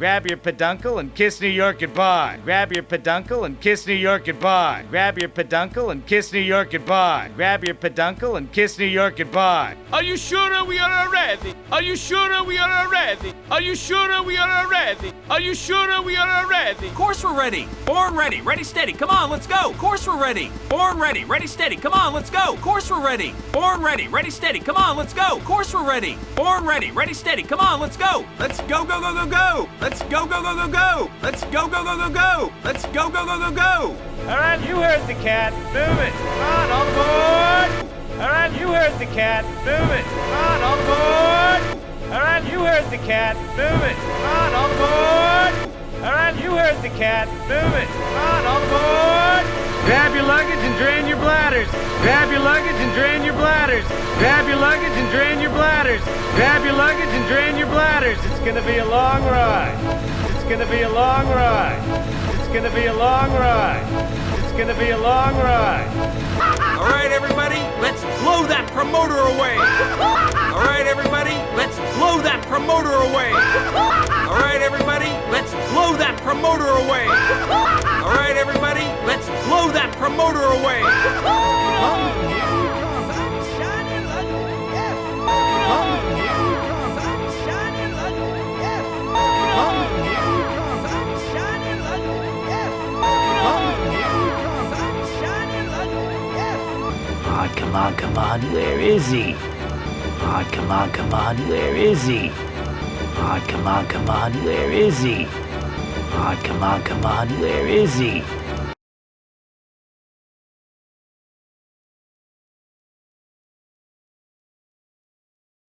Grab your peduncle and kiss New York goodbye. Grab your peduncle and kiss New York goodbye. Grab your peduncle and kiss New York goodbye. Grab your peduncle and kiss New York goodbye. Are you sure we are ready? Are you sure we are ready? Are you sure we are ready? Are you sure we are ready? Of course we're ready. Born ready. Ready, steady. Come on, let's go. Of course we're ready. Born ready. Ready, steady. Come on, let's go. Of course we're ready. Born ready. Ready, steady. Come on, let's go. Of course we're ready. Born ready. Ready, steady. Come on, let's go. Let's go, go, go, go, go. Let's go, go, go, go, go. Let's go, go, go, go, go. Let's go, go, go, go, go. All right, you heard the cat. Move it. Come on, all aboard. All right, you heard the cat. Move it. Come on, all aboard. All right, you heard the cat. Move it. Come on, all aboard. All right, you heard the cat. Move it. Come on, all aboard. Grab your luggage and drain your bladders. Grab your luggage and drain your bladders. Grab your luggage and drain your bladders. Grab your luggage and drain your bladders. It's gonna be a long ride. It's gonna be a long ride. It's gonna be a long ride. It's gonna be a long ride. All right, everybody, let's blow that promoter away. All right, everybody, let's blow that promoter away. All right, everybody, let's blow that promoter away. All right, everybody, let's blow that promoter away. Come on, where is he? Come on, where is he? Come on, where is he? Come on, where is he?